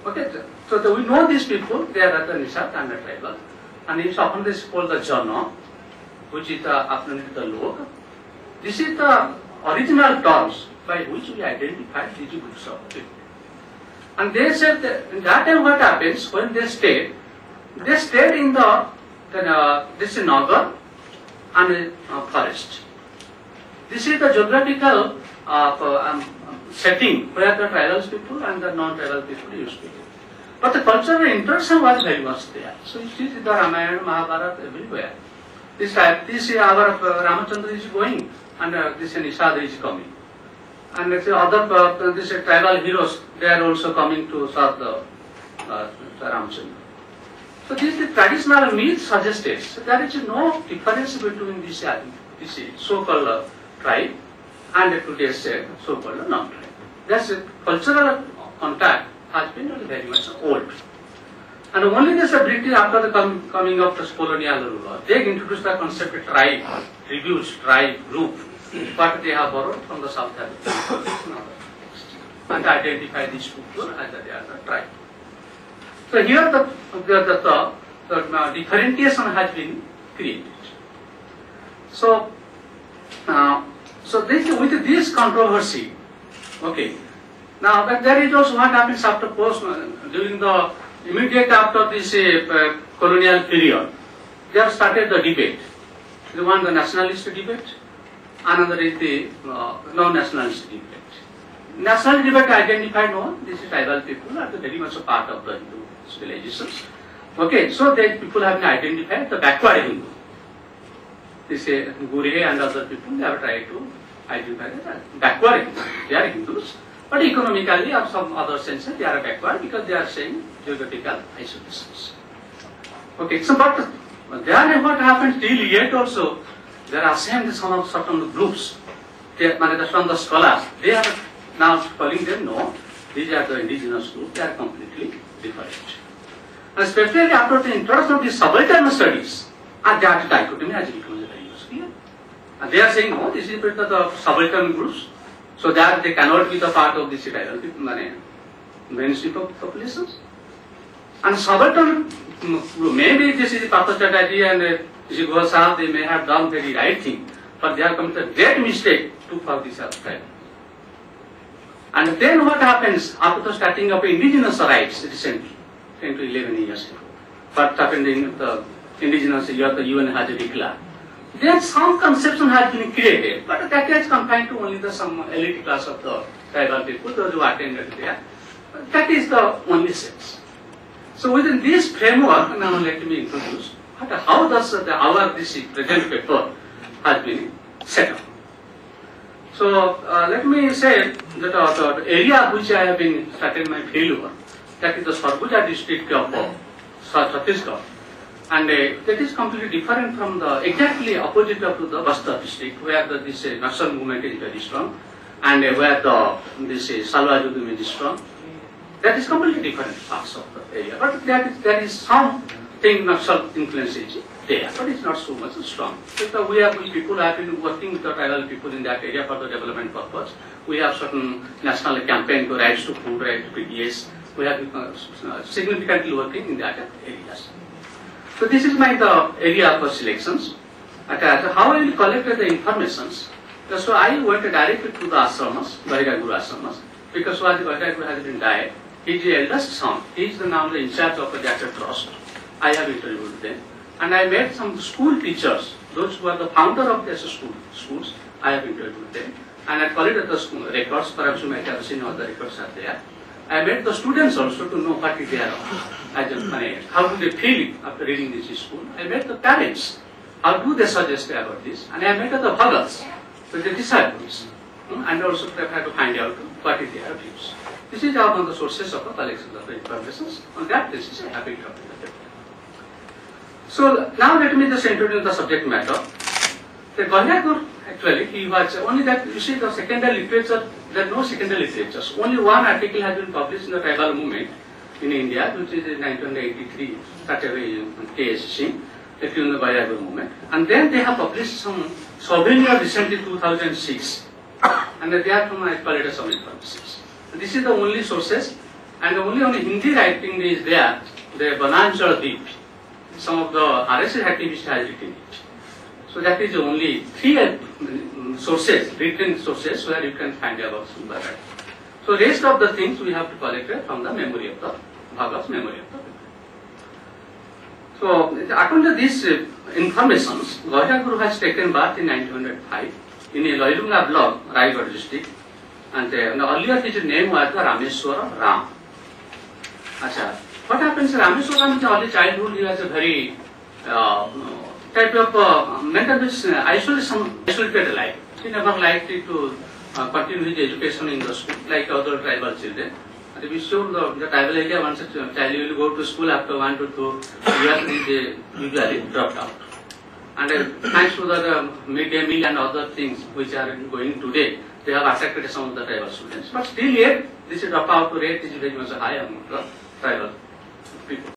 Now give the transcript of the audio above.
Okay, so we know these people, they are the Nishat and the tribal. And it's often this called the Jana, which is the log. This is the original terms by which we identify these groups of people. And they said that in that time what happens when they stayed in the this is Nagar and forest. This is the geographical setting where the tribal people and the non-tribal people used to live. But the cultural interaction was very much there. So you see the Ramayana, Mahabharata everywhere. This our Ramachandra is going and this Nishad is coming. And the other this tribal heroes, they are also coming to serve the Ramachandra. So this the traditional myth suggested so there is no difference between this so-called tribe and today's so-called non-tribe. That's a cultural contact has been very much old. And only this British, after the coming of the colonial rule, they introduced the concept of tribe, tributes, tribe, group, but they have borrowed from the South African and identify these people as they are the tribe. So here the differentiation has been created. So, with this controversy, okay. Now, but there is also what happens after during the immediate after this colonial period, they have started the debate. One the nationalist debate, another is the non-nationalist debate. National debate identified these tribal people are very much a part of the Hindu civilizations. Okay, so the people have been identified the backward Hindu. This Gure and other people they have tried to identify the backward Hindu. They are Hindus. But economically or some other sense they are backward because they are saying geographical isolations. Okay, so but then what happens till yet also there are some certain groups, from the scholars, they are now calling them these are the indigenous groups, they are completely different. And especially after the introduction of the subaltern studies, and that dichotomy has become very clear. And they are saying this is the subaltern groups. So that they cannot be the part of this mainstream populations. And subaltern, maybe this is Papa Chatterjee and Jigwa Sahab, they may have done very right thing, but they have committed a great mistake to for this tribe. And then what happens after the starting of indigenous rights recently, 10 to 11 years ago, what happened in the indigenous year, the UN has declared. Then some conception has been created, but that is confined to only some elite class of the tribal people, those who attended there. That is the only sense. So within this framework, now let me introduce how does this present paper has been set up. So let me say that the area which I have been started my field, that is the Sarguja district of Chhattisgarh. And that is completely different from the exactly opposite of the Bastar district, where this Naxal movement is very strong, and where this Salwa Judum is strong. That is completely different parts of the area. But there is something Naxal influence is there, but it's not so much strong. So we people have been working with the tribal people in that area for the development purpose. We have certain national campaign to rights to food, right to PDS. We have been significantly working in that areas. So this is the area of selections. Okay, so how I will collect the informations. So I went directly to the ashramas, Bahira Guru ashramas, because the Bahira Guru has been died. He is the eldest son. He is now the in charge of the Data Trust. I have interviewed them. And I met some school teachers, those who are the founder of the schools. I have interviewed them. And I collected the school records, perhaps you might have seen all the records are there. I met the students also to know what is their how do they feel after reading this school. I met the parents, how do they suggest about this, and I met the fathers, so the disciples, and also try to find out what is their views. This is one of the sources of the collection of the information. On that basis, I have been talking about it. So now let me just introduce the subject matter. The Gandhiakur, actually, he was only that, you see the secondary literature, there are no secondary literatures. Only one article has been published in the tribal movement in India, which is in 1983, started in KSC, in the Gandhiakur movement. And then they have published some souvenir recently 2006. And they are from I call it as some informations. This is the only sources And only on Hindi writing is there, the Bananchal Deep. Some of the RSS activists have written it. So that is only three sources, written sources where you can find about Sundar. So rest of the things we have to collect from the memory of the Bhagav's memory of the people. So according to these informations, Gaja Guru has taken birth in 1905 in a Loilunga block, Raigad district, and earlier his name was Rameswara Ram. Acha. What happens in Rameswara in early childhood, he was a very type of mental isolated life. He never liked to continue his education in the school like other tribal children. And we show the tribal area once a child will go to school after 1 to 2 years, he usually dropped out. And thanks to the midday meal and other things which are going today, they have attracted some of the tribal students. But still yet, this dropout rate is very much high among the tribal people.